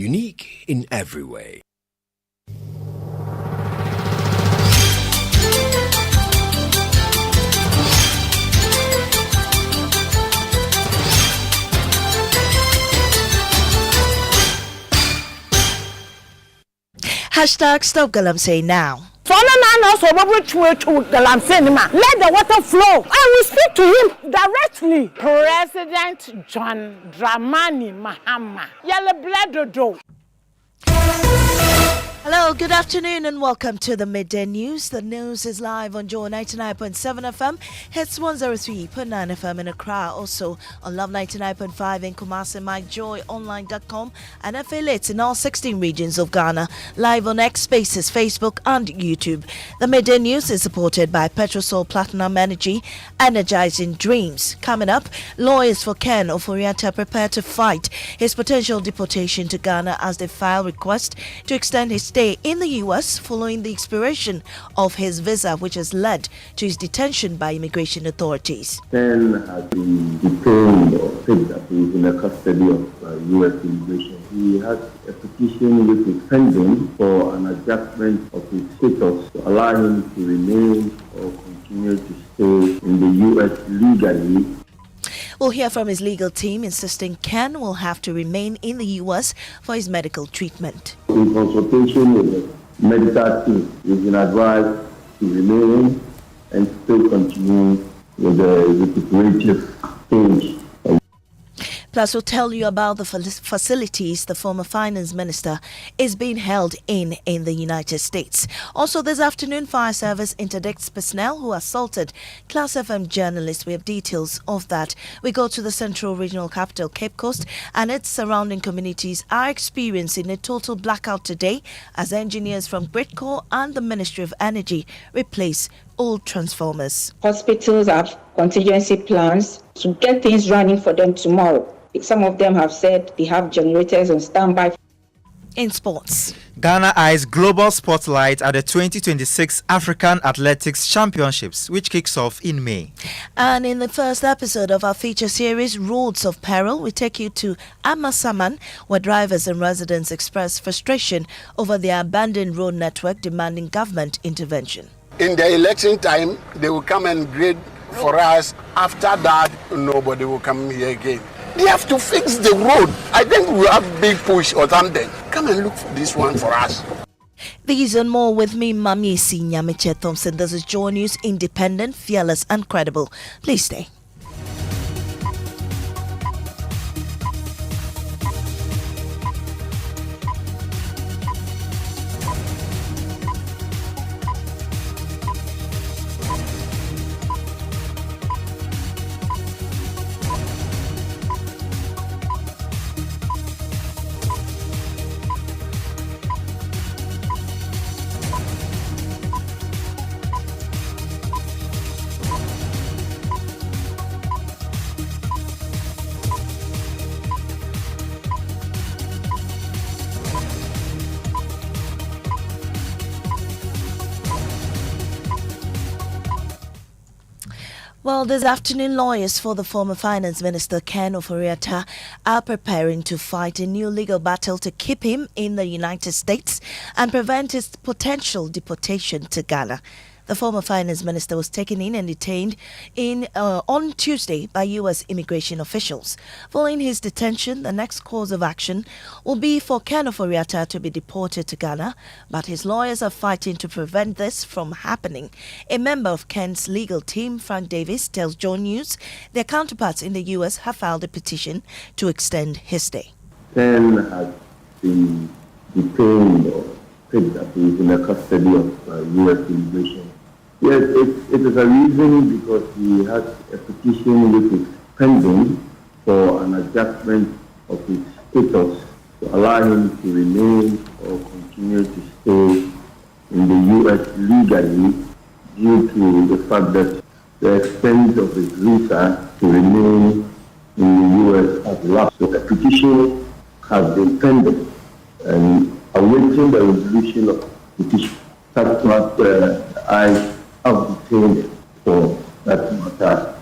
unique in every way. Hashtag Stop Galamsey now. Let the water flow. I will speak to him directly. President John Dramani Mahama. Yellow blood do. Hello, good afternoon and welcome to the Midday News. The news is live on Joy 99.7 FM, Hits 103.9 FM in Accra, also on Love 99.5 in Kumasi, MikeJoyOnline.com and affiliates in all 16 regions of Ghana, live on X Spaces, Facebook and YouTube. The Midday News is supported by Petrosol Platinum Energy, energizing dreams. Coming up, lawyers for Ken Ofori-Atta prepare to fight his potential deportation to Ghana as they file request to extend his stay in the U.S. following the expiration of his visa, which has led to his detention by immigration authorities. Ken has been detained or picked up in the custody of U.S. immigration. He has a petition which is pending for an adjustment of his status to allow him to remain or continue to stay in the U.S. legally. We'll hear from his legal team insisting Ken will have to remain in the U.S. for his medical treatment. In consultation with the medical team, we've been advised to remain and still continue with the recuperative stage. Plus, we'll tell you about the facilities the former finance minister is being held in the United States. Also, this afternoon, fire service interdicts personnel who assaulted Class FM journalists. We have details of that. We go to the central regional capital, Cape Coast, and its surrounding communities are experiencing a total blackout today as engineers from Gridco and the Ministry of Energy replace old transformers. Hospitals have contingency plans to get things running for them tomorrow. Some of them have said they have generators on standby. In sports, Ghana eyes global spotlight at the 2026 African Athletics Championships, which kicks off in May. And in the first episode of our feature series, Roads of Peril, we take you to Amasaman, where drivers and residents express frustration over the abandoned road network demanding government intervention. In the election time, they will come and grade for us. After that, nobody will come here again. They have to fix the road. I think we'll have big push or something. Come and look for this one for us. These and more with me, Maame Esi Nyamekye Thompson. This is Joy News, independent, fearless and credible. Please stay. Well, this afternoon, lawyers for the former finance minister Ken Ofori-Atta are preparing to fight a new legal battle to keep him in the United States and prevent his potential deportation to Ghana. The former finance minister was taken in and detained on Tuesday by U.S. immigration officials. Following his detention, the next course of action will be for Ken Ofori-Atta to be deported to Ghana, but his lawyers are fighting to prevent this from happening. A member of Ken's legal team, Frank Davis, tells Joy News their counterparts in the U.S. have filed a petition to extend his stay. Ken has been detained or picked up in the custody of U.S. immigration. Yes, it is a reason because he has a petition which is pending for an adjustment of his status to allow him to remain or continue to stay in the U.S. legally due to the fact that the extent of his visa to remain in the U.S. has lapsed. So the petition has been pending and awaiting the resolution of the petition. That's what I have detained for that matter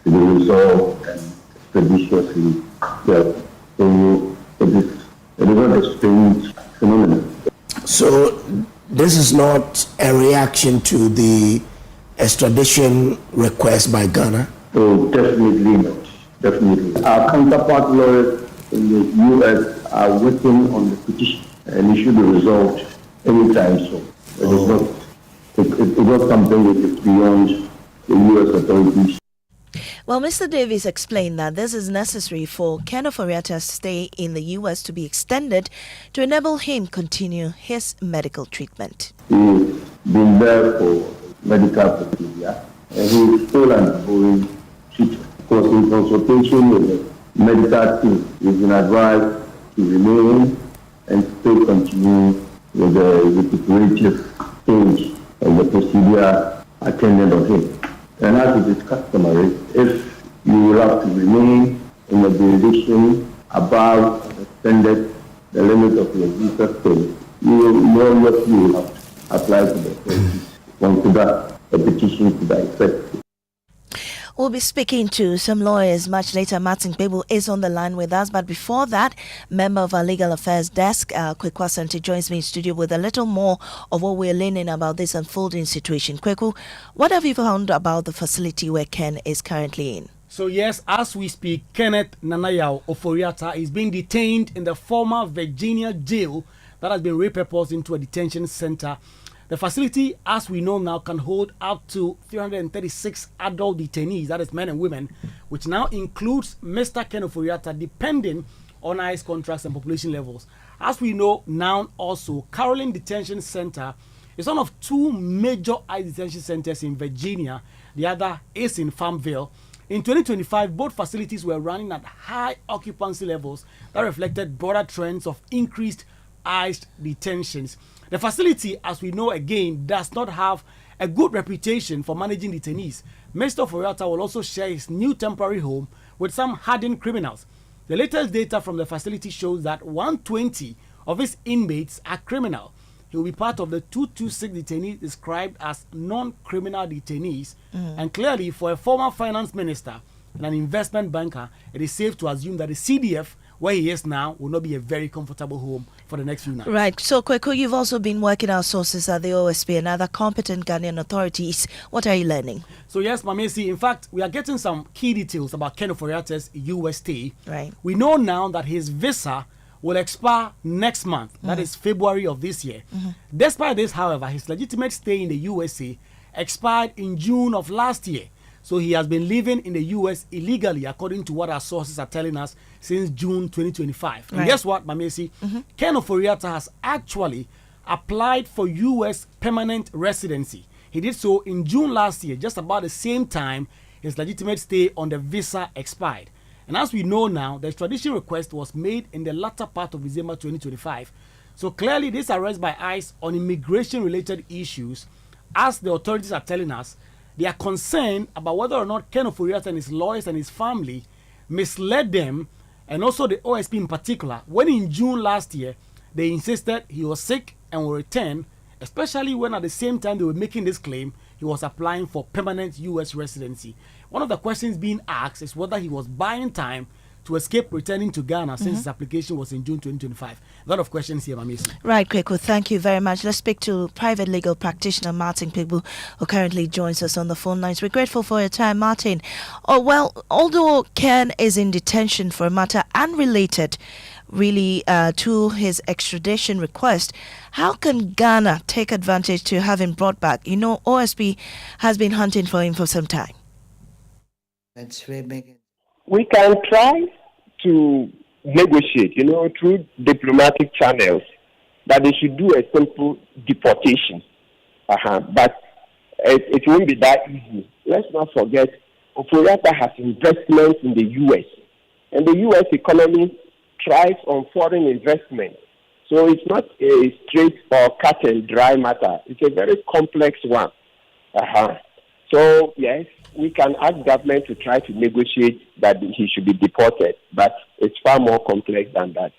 to be resolved and expeditiously dealt. So it is It is not a strange phenomenon. So this is not a reaction to the extradition request by Ghana? So definitely not. Definitely. Our counterpart lawyers in the U.S. are working on the petition, and it should be resolved anytime soon. It's not something that is beyond the U.S. authorities. Well, Mr. Davis explained that this is necessary for Ken Ofori-Atta's stay in the U.S. to be extended to enable him continue his medical treatment. He's been there for medical procedure, and he is still undergoing treatment. Because in consultation with the medical team, he's been advised to remain and still continue with the recuperative stage of the procedure attended on him. And as it is customary, if you will have to remain in a jurisdiction above and extended the limit of your visa stay, you will have to apply to the authorities to consider a petition to that effect. We'll be speaking to some lawyers much later. Martin Pebu is on the line with us. But before that, member of our legal affairs desk, Kweku Asante, joins me in studio with a little more of what we're learning about this unfolding situation. Kweku, what have you found about the facility where Ken is currently in? So yes, as we speak, Kenneth Nanayao Ofori-Atta is being detained in the former Virginia jail that has been repurposed into a detention center. The facility, as we know now, can hold up to 336 adult detainees, that is men and women, which now includes Mr. Ken Ofori-Atta, depending on ICE contracts and population levels. As we know now also, Caroline Detention Center is one of two major ICE detention centers in Virginia. The other is in Farmville. In 2025, both facilities were running at high occupancy levels that reflected broader trends of increased ICE detentions. The facility, as we know again, does not have a good reputation for managing detainees. Mr. Ofori-Atta will also share his new temporary home with some hardened criminals. The latest data from the facility shows that 120 of his inmates are criminal. He will be part of the 226 detainees described as non-criminal detainees. And clearly, for a former finance minister and an investment banker, it is safe to assume that the CDF, where he is now, will not be a very comfortable home for the next few nights. Right. So, Kweku, you've also been working our sources at the OSP and other competent Ghanaian authorities. What are you learning? So, yes, Maame Esi, in fact, we are getting some key details about Ken Ofori-Atta's US stay. Right. We know now that his visa will expire next month. That is February of this year. Despite this, however, his legitimate stay in the USA expired in June of last year. So he has been living in the U.S. illegally, according to what our sources are telling us, since June 2025. And guess what, Maame Esi? Ken Ofori-Atta has actually applied for U.S. permanent residency. He did so in June last year, just about the same time his legitimate stay on the visa expired. And as we know now, the extradition request was made in the latter part of December 2025. So clearly, this arrest by ICE on immigration-related issues, as the authorities are telling us, they are concerned about whether or not Ken Ofori-Atta and his lawyers and his family misled them, and also the OSP in particular, when in June last year, they insisted he was sick and will return, especially when at the same time they were making this claim, he was applying for permanent U.S. residency. One of the questions being asked is whether he was buying time to escape returning to Ghana since his application was in June 2025. A lot of questions here, Maame Esi. Right, Kweku, thank you very much. Let's speak to private legal practitioner Martin Pebu, who currently joins us on the phone lines. We're grateful for your time, Martin. Oh, well, although Ken is in detention for a matter unrelated really to his extradition request, how can Ghana take advantage to have him brought back? You know, OSP has been hunting for him for some time. We can try to negotiate, through diplomatic channels, that they should do a simple deportation. But it won't be that easy. Let's not forget, Ofori-Atta has investments in the U.S. And the U.S. economy thrives on foreign investment. So it's not a straight or cut and dry matter. It's a very complex one. So, yes, we can ask government to try to negotiate that he should be deported, but it's far more complex than that.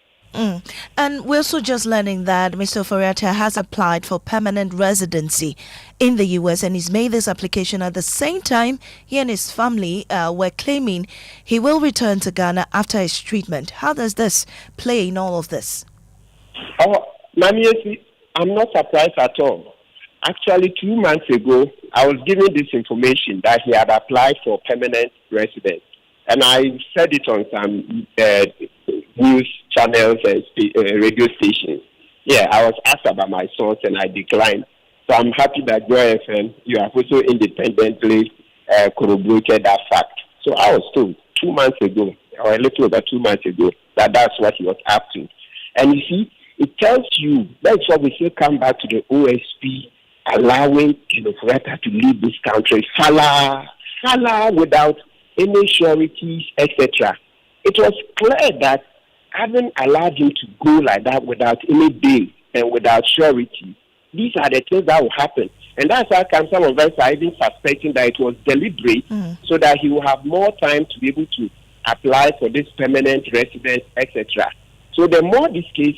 And we're also just learning that Mr. Ofori-Atta has applied for permanent residency in the U.S. and he's made this application at the same time he and his family were claiming he will return to Ghana after his treatment. How does this play in all of this? Oh, Maame Esi, I'm not surprised at all. Actually, 2 months ago, I was given this information that he had applied for permanent residence. And I said it on some news channels and radio stations. Yeah, I was asked about my source and I declined. So I'm happy that Joy FM, you have also independently corroborated that fact. So I was told 2 months ago, or a little over 2 months ago, that that's what he was up to. And you see, it tells you, that's why we still come back to the OSP allowing Ken Ofori-Atta to leave this country, fala without any sureties, etc. It was clear that having allowed him to go like that without any bail and without surety, these are the things that will happen. And that's how come some of us are even suspecting that it was deliberate so that he will have more time to be able to apply for this permanent residence, etc. So the more this case,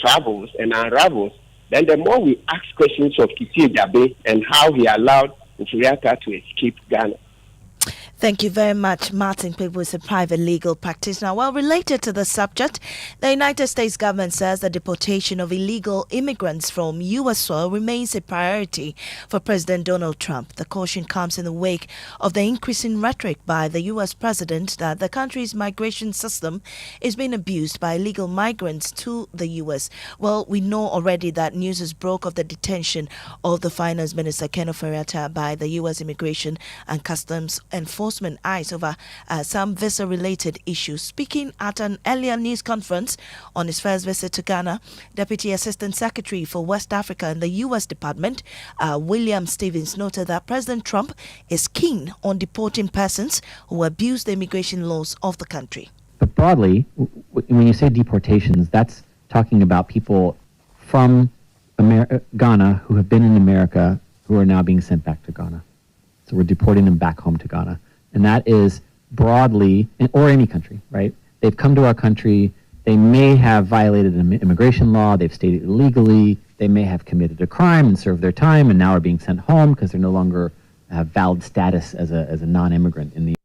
travels and unravels, then the more we ask questions of Kiti Jabe and how he allowed Ofori-Atta to escape Ghana. Thank you very much. Martin Pigbo is a private legal practitioner. Well, related to the subject, the United States government says the deportation of illegal immigrants from U.S. soil remains a priority for President Donald Trump. The caution comes in the wake of the increasing rhetoric by the U.S. president that the country's migration system is being abused by illegal migrants to the U.S. Well, we know already that news is broke of the detention of the Finance Minister Ken Ofori-Atta by the U.S. Immigration and Customs Enforcement eyes over some visa-related issues. Speaking at an earlier news conference on his first visit to Ghana, Deputy Assistant Secretary for West Africa in the U.S. Department, William Stevens, noted that President Trump is keen on deporting persons who abuse the immigration laws of the country. But broadly, when you say deportations, that's talking about people from Ghana who have been in America who are now being sent back to Ghana. So we're deporting them back home to Ghana. And that is broadly, or any country, right? They've come to our country. They may have violated an immigration law. They've stayed illegally. They may have committed a crime and served their time and now are being sent home because they're no longer have valid status as a non-immigrant in the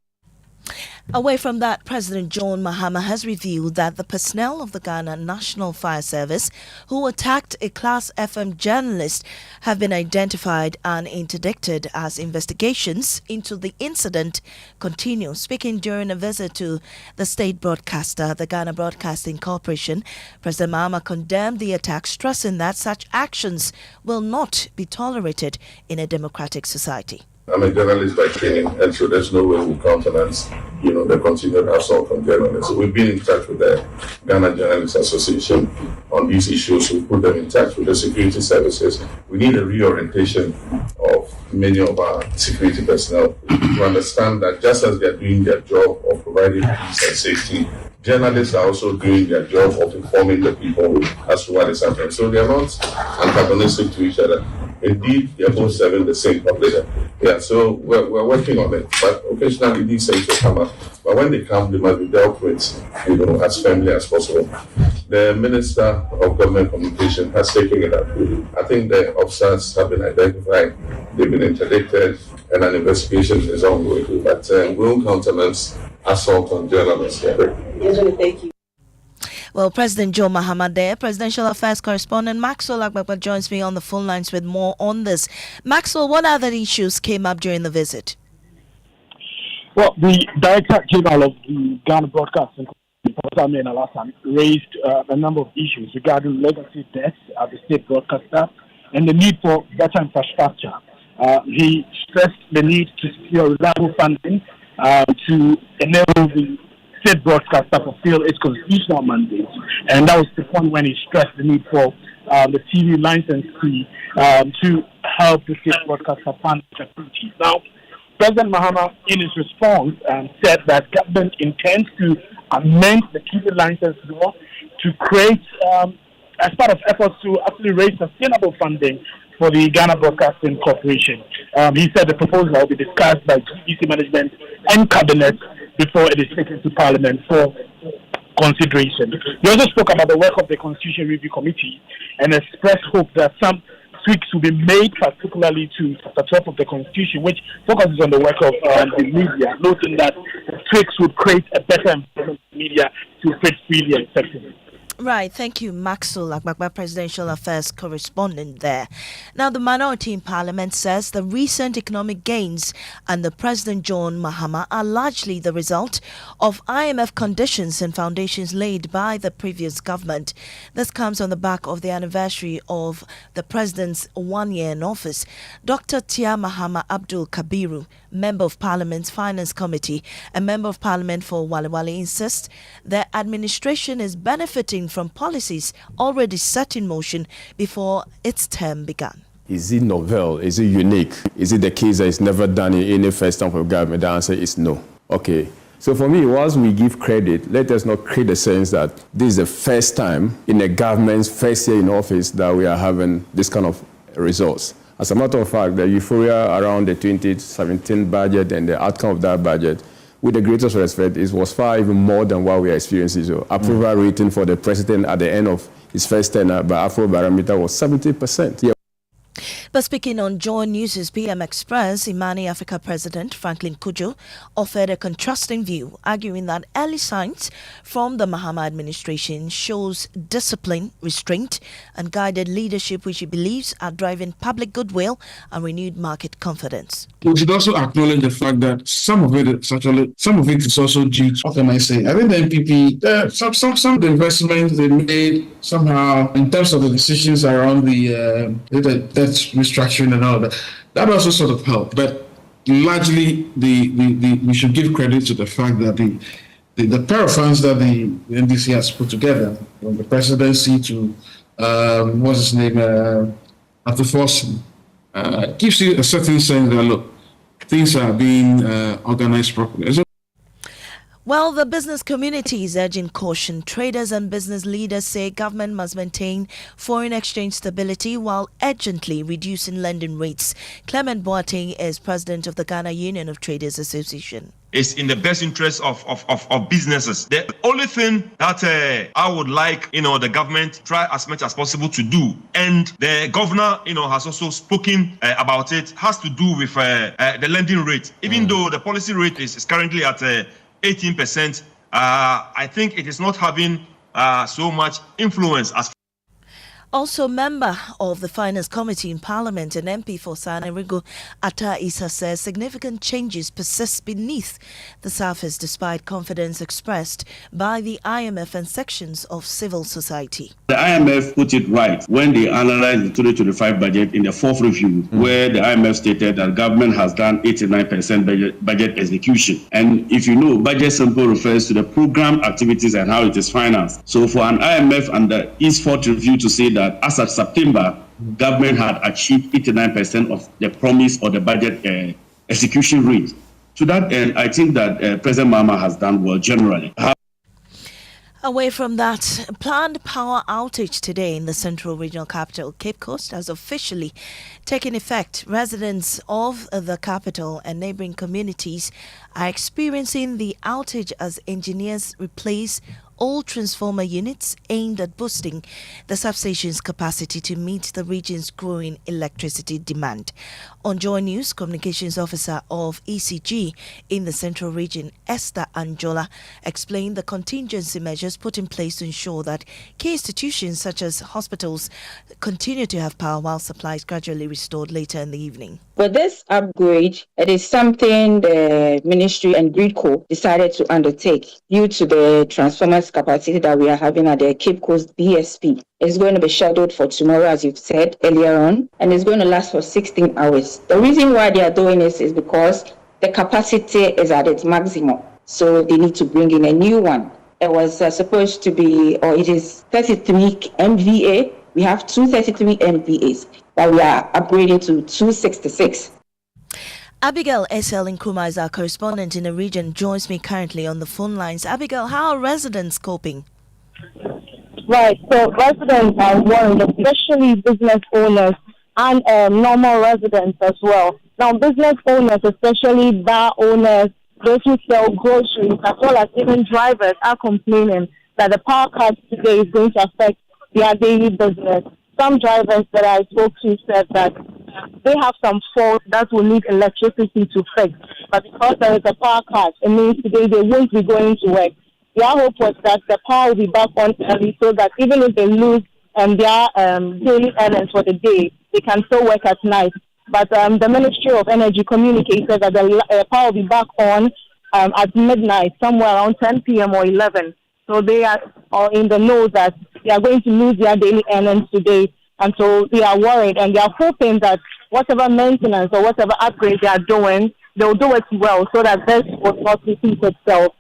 Away from that, President John Mahama has revealed that the personnel of the Ghana National Fire Service who attacked a Class FM journalist have been identified and interdicted as investigations into the incident continue. Speaking during a visit to the state broadcaster, the Ghana Broadcasting Corporation, President Mahama condemned the attack, stressing that such actions will not be tolerated in a democratic society. I'm a journalist by training, and so there's no way we countenance, the continued assault on journalists. So we've been in touch with the Ghana Journalists Association on these issues. We put them in touch with the security services. We need a reorientation of many of our security personnel to understand that just as they're doing their job of providing peace and safety, journalists are also doing their job of informing the people as to what is happening. So they are not antagonistic to each other. Indeed, they are both serving the same public. Yeah, so we're working on it. But occasionally these things will come up. But when they come, they must be dealt with, as firmly as possible. The Minister of Government Communication has taken it up. I think the officers have been identified, they've been interdicted, and an investigation is ongoing. But we won't countenance assault on journalists. Thank you. Well, President Joe Mahama there, Presidential Affairs Correspondent Maxwell Agbagba joins me on the phone lines with more on this. Maxwell, what other issues came up during the visit? Well, the Director General of the Ghana Broadcasting Corporation, Alassane, raised a number of issues regarding legacy debts at the state broadcaster and the need for better infrastructure. He stressed the need to secure reliable funding to enable the state broadcaster fulfill its constitutional mandate, and that was the point when he stressed the need for the TV license fee to help the state broadcaster fund its activities. Now, President Mahama, in his response, said that government intends to amend the TV license law to create, as part of efforts to actually raise sustainable funding for the Ghana Broadcasting Corporation. He said the proposal will be discussed by GBC management and cabinet before it is taken to Parliament for consideration. He also spoke about the work of the Constitution Review Committee and expressed hope that some tweaks will be made, particularly to Chapter 12 of the Constitution, which focuses on the work of the media, noting that the tweaks would create a better environment for media to operate freely and effectively. Right, thank you, Maxwell Agbagba, Presidential Affairs Correspondent there. Now, the minority in Parliament says the recent economic gains under President John Mahama are largely the result of IMF conditions and foundations laid by the previous government. This comes on the back of the anniversary of the President's 1 year in office. Dr. Tia Mahama Abdul Kabiru, Member of Parliament's Finance Committee and Member of Parliament for Walewale, insists the administration is benefiting from policies already set in motion before its term began. Is it novel? Is it unique? Is it the case that it's never done in any first term of government? The answer is no. Okay. So for me, once we give credit, let us not create the sense that this is the first time in a government's first year in office that we are having this kind of results. As a matter of fact, the euphoria around the 2017 budget and the outcome of that budget, with the greatest respect, it was far even more than what we are experiencing. So approval rating for the president at the end of his first tenure by Afrobarometer was 70%. Yeah. But speaking on Joy News' PM Express, Imani Africa President Franklin Kujo offered a contrasting view, arguing that early signs from the Mahama administration shows discipline, restraint, and guided leadership which he believes are driving public goodwill and renewed market confidence. We should also acknowledge the fact that some of it is also due to, what can I say? I think the NPP, some of the investments they made somehow in terms of the decisions around the restructuring and all that also sort of helped. But largely, we should give credit to the fact that the pair of funds that the NDC has put together, from the presidency to what's his name, Atufosi, gives you a certain sense that look, things are being organized properly. Well, the business community is urging caution. Traders and business leaders say government must maintain foreign exchange stability while urgently reducing lending rates. Clement Boateng is president of the Ghana Union of Traders Association. It's in the best interest of businesses. The only thing that I would like, the government try as much as possible to do, and the governor, has also spoken about it, has to do with the lending rate. Even though the policy rate is currently at 18%, I think it is not having so much influence as. Also, member of the Finance Committee in Parliament and MP for Sanerigo, Atta Isa says significant changes persist beneath the surface despite confidence expressed by the IMF and sections of civil society. The IMF put it right when they analyzed the 2025 budget in the fourth review, where the IMF stated that government has done 89% budget execution. And if you know, budget simple refers to the program activities and how it is financed. So for an IMF and the East fourth review to say that as of September, government had achieved 89% of the promise or the budget execution rate. To that end, I think that President Mahama has done well generally. Away from that, planned power outage today in the central regional capital, Cape Coast, has officially taken effect. Residents of the capital and neighboring communities are experiencing the outage as engineers replace old transformer units aimed at boosting the substation's capacity to meet the region's growing electricity demand. On Joy News, Communications Officer of ECG in the Central Region, Esther Anjola, explained the contingency measures put in place to ensure that key institutions such as hospitals continue to have power while supply is gradually restored later in the evening. For this upgrade, it is something the Ministry and Gridco decided to undertake due to the transformers capacity that we are having at the Cape Coast BSP. It's going to be scheduled for tomorrow, as you've said earlier on, and it's going to last for 16 hours. The reason why they are doing this is because the capacity is at its maximum, so they need to bring in a new one. It was supposed to be, or it is 33 MVA. We have 233 MVAs, but we are upgrading to 266. Abigail S.L. Nkrumah is our correspondent in the region, joins me currently on the phone lines. Abigail, how are residents coping? Right, so residents are worried, especially business owners and normal residents as well. Now, business owners, especially bar owners, those who sell groceries, as well as even drivers, are complaining that the power cut today is going to affect their daily business. Some drivers that I spoke to said that they have some faults that will need electricity to fix. But because there is a power cut, it means today they won't be going to work. their hope was that the power will be back on early so that even if they lose their daily earnings for the day, they can still work at night. But the Ministry of Energy communicated that the power will be back on at midnight, somewhere around 10 p.m. or 11. So they are in the know that they are going to lose their daily earnings today. And so they are worried and they are hoping that whatever maintenance or whatever upgrades they are doing, they'll do it well so that this will not repeat itself.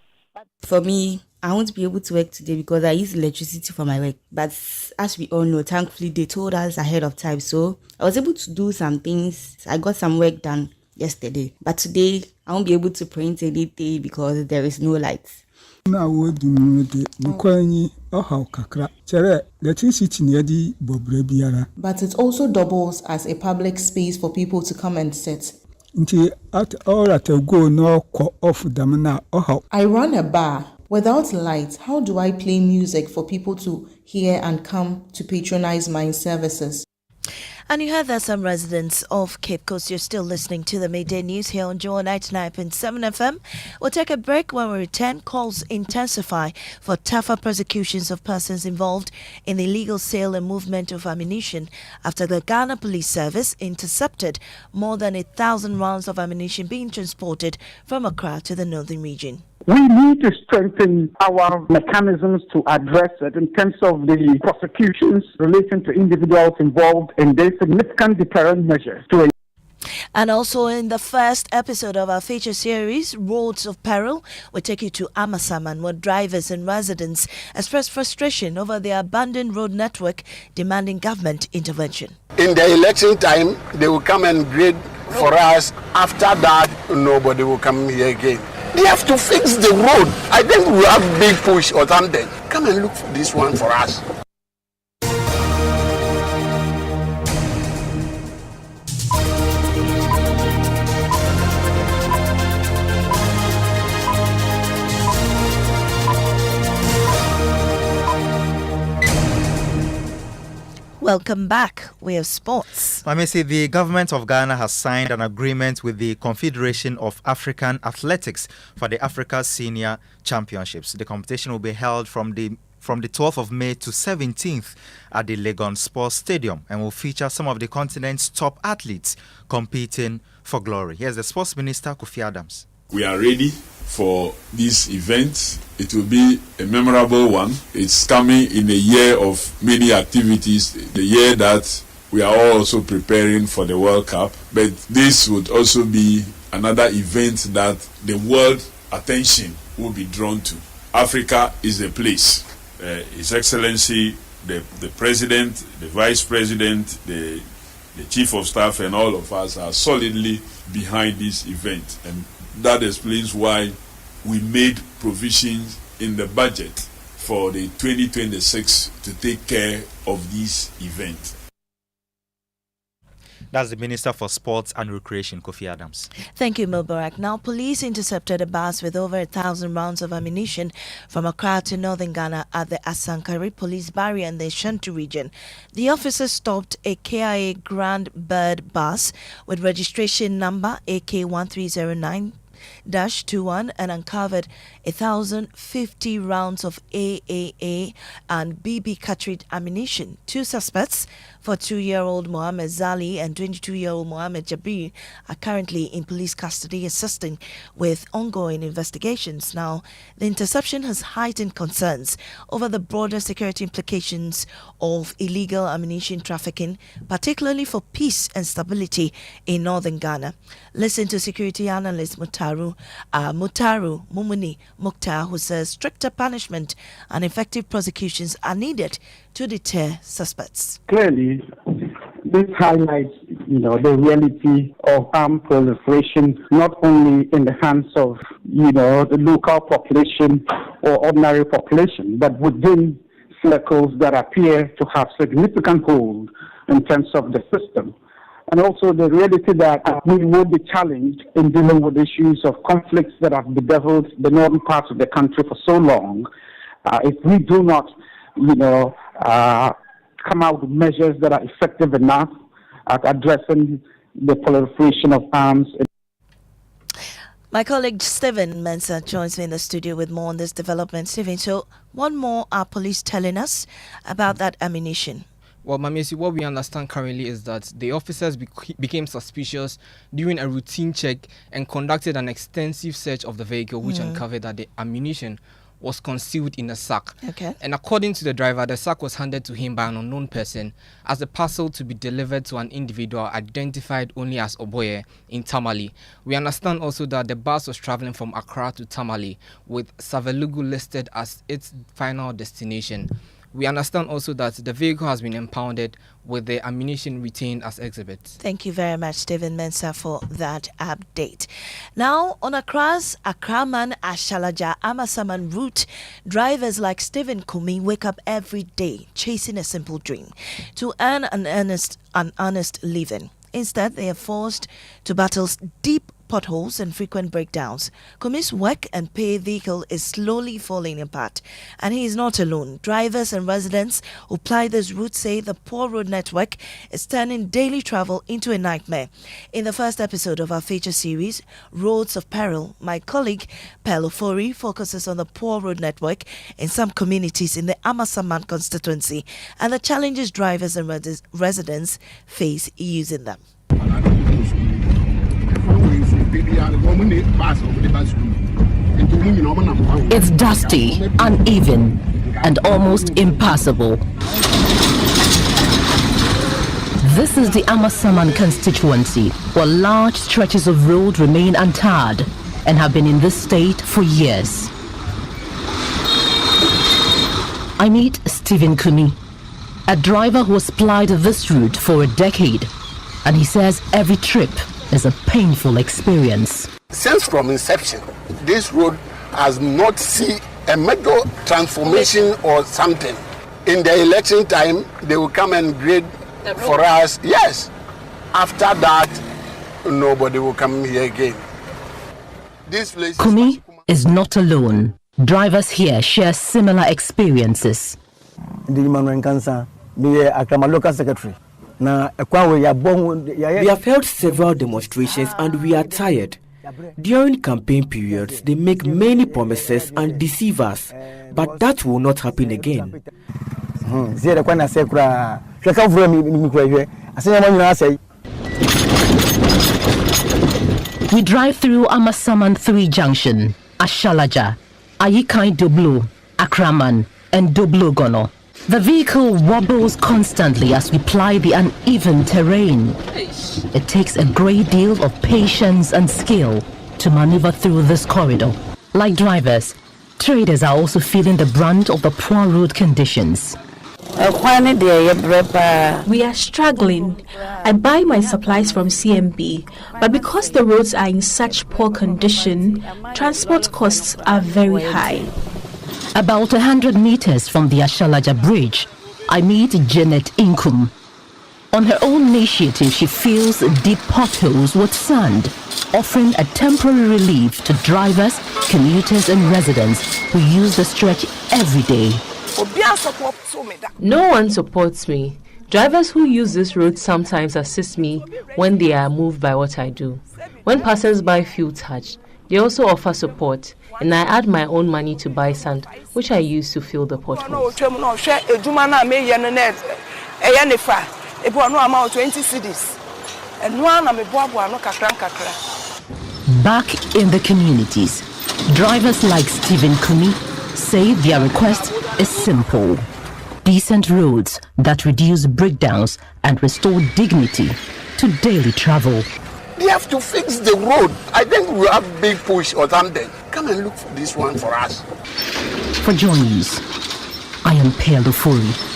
For me, I won't be able to work today because I use electricity for my work. But as we all know, thankfully, they told us ahead of time. So I was able to do some things. I got some work done yesterday. But today, I won't be able to print anything because there is no lights. Na wodi mu de nukwanyi ohaw kakra chere electricity ne yadi bobre biara. But it also doubles as a public space for people to come and sit. Nti at all at a go no ko off them na ohaw. I run a bar. Without lights, how do I play music for people to hear and come to patronize my services? And you heard that some residents of Cape Coast. You're still listening to the Midday News here on Joy 99.7 FM. We'll take a break. When we return, calls intensify for tougher prosecutions of persons involved in the illegal sale and movement of ammunition after the Ghana Police Service intercepted more than 1,000 rounds of ammunition being transported from Accra to the northern region. We need to strengthen our mechanisms to address it in terms of the prosecutions relating to individuals involved in this significant deterrent measures. And also in the first episode of our feature series, Roads of Peril, we take you to Amasaman, where drivers and residents express frustration over the abandoned road network demanding government intervention. In the election time, they will come and grade for us. After that, nobody will come here again. They have to fix the road. I think we have big push or something. Come and look for this one for us. Welcome back. We have sports. Maame Esi, the government of Ghana has signed an agreement with the Confederation of African Athletics for the Africa Senior Championships. The competition will be held from the 12th of May to 17th at the Legon Sports Stadium and will feature some of the continent's top athletes competing for glory. Here's the Sports Minister, Kofi Adams. We are ready for this event. It will be a memorable one. It's coming in a year of many activities, the year that we are also preparing for the World Cup. But this would also be another event that the world attention will be drawn to. Africa is the place. His Excellency, the President, the Vice President, the Chief of Staff and all of us are solidly behind this event. And that explains why we made provisions in the budget for the 2026 to take care of this event. That's the Minister for Sports and Recreation, Kofi Adams. Thank you, Mubarak. Now, police intercepted a bus with over 1,000 rounds of ammunition from Accra to northern Ghana at the Asankari police barrier in the Shantu region. The officers stopped a KIA Grand Bird bus with registration number AK1309-21 and uncovered 1,050 rounds of AAA and BB cartridge ammunition. Two suspects, 42-year-old Mohammed Zali and 22-year-old Mohammed Jabir, are currently in police custody assisting with ongoing investigations. Now, the interception has heightened concerns over the broader security implications of illegal ammunition trafficking, particularly for peace and stability in northern Ghana. Listen to security analyst Mutaru Mumuni Mukhtar, who says stricter punishment and effective prosecutions are needed to deter suspects. Clearly, this highlights, the reality of armed proliferation, not only in the hands of, the local population or ordinary population, but within circles that appear to have significant hold in terms of the system. And also the reality that we will be challenged in dealing with issues of conflicts that have bedeviled the northern parts of the country for so long. If we do not, come out with measures that are effective enough at addressing the proliferation of arms. My colleague Stephen Mensah joins me in the studio with more on this development. Stephen, so what more are police telling us about that ammunition? Well, Maame Esi, what we understand currently is that the officers became suspicious during a routine check and conducted an extensive search of the vehicle, which uncovered that the ammunition was concealed in a sack. Okay. And according to the driver, the sack was handed to him by an unknown person as a parcel to be delivered to an individual identified only as Oboye in Tamale. We understand also that the bus was traveling from Accra to Tamale with Savelugu listed as its final destination. We understand also that the vehicle has been impounded with the ammunition retained as exhibits. Thank you very much, Stephen Mensah, for that update. Now, on Accra's Akraman Ashalaja Amasaman route, drivers like Stephen Kumi wake up every day chasing a simple dream to earn an honest living. Instead, they are forced to battle deep potholes and frequent breakdowns. Kumi's work and pay vehicle is slowly falling apart, and he is not alone. Drivers and residents who ply this route say the poor road network is turning daily travel into a nightmare. In the first episode of our feature series, Roads of Peril, my colleague Ken Ofori focuses on the poor road network in some communities in the Amasaman constituency and the challenges drivers and residents face using them. It's dusty, uneven, and almost impassable. This is the Amasaman constituency, where large stretches of road remain untarred and have been in this state for years. I meet Stephen Kumi, a driver who has plied this route for a decade, and he says every trip is a painful experience. Since from inception, this road has not seen a major transformation or something. In the election time, they will come and grade for us. Yes. After that, nobody will come here again. This place Kumi is not alone. Drivers here share similar experiences. We have held several demonstrations and we are tired. During campaign periods, they make many promises and deceive us, but that will not happen again. We drive through Amasaman 3 Junction, Ashalaja, Ayikai Doblo, Akraman, and Doblo Gono. The vehicle wobbles constantly as we ply the uneven terrain. It takes a great deal of patience and skill to maneuver through this corridor. Like drivers, traders are also feeling the brunt of the poor road conditions. We are struggling. I buy my supplies from CMB, but because the roads are in such poor condition, transport costs are very high. About 100 meters from the Ashalaja Bridge, I meet Janet Inkum. On her own initiative, she fills deep potholes with sand, offering a temporary relief to drivers, commuters and residents who use the stretch every day. No one supports me. Drivers who use this road sometimes assist me when they are moved by what I do. When passers-by feel touched, they also offer support, and I add my own money to buy sand, which I use to fill the potholes. Back in the communities, drivers like Stephen Kumi say their request is simple. Decent roads that reduce breakdowns and restore dignity to daily travel. They have to fix the road. I think we'll have big push or something. Come and look for this one for us. For Joy News, I am Ken Ofori-Atta.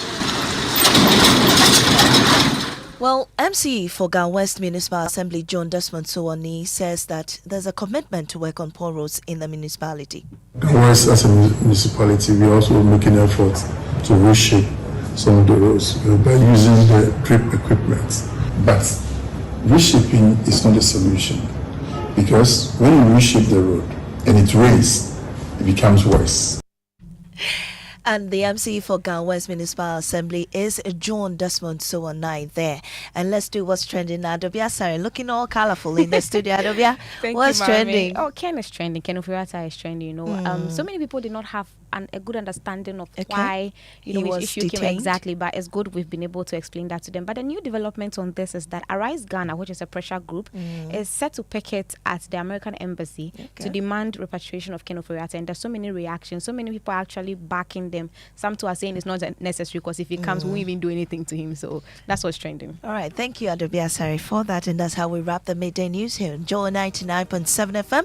Well, MC for Ga West Municipal Assembly John Desmond Sowani says that there's a commitment to work on poor roads in the municipality. Ga West as a municipality, we are also making efforts to reshape some of the roads by using the drip equipment. But reshaping is not a solution, because when you reshape the road and it rains, it becomes worse. And the MC for Ghana West Municipal Assembly is John Desmond Sowonai there. And let's do what's trending now. Adobia, sorry, looking all colorful in the studio. Adobia, what's trending? Oh, Ken is trending. Ken Ofori-Atta is trending. You know, so many people did not have a good understanding of why his issue came exactly. But it's good we've been able to explain that to them. But the new development on this is that Arise Ghana, which is a pressure group, is set to picket at the American embassy to demand repatriation of Ken Ofori-Atta. And there's so many reactions. So many people are actually backing them. Some too are saying it's not necessary because if he comes, we won't even do anything to him. So that's what's trending. All right. Thank you, Adobia Sari, for that. And that's how we wrap the midday news here on Joy 99.7 FM.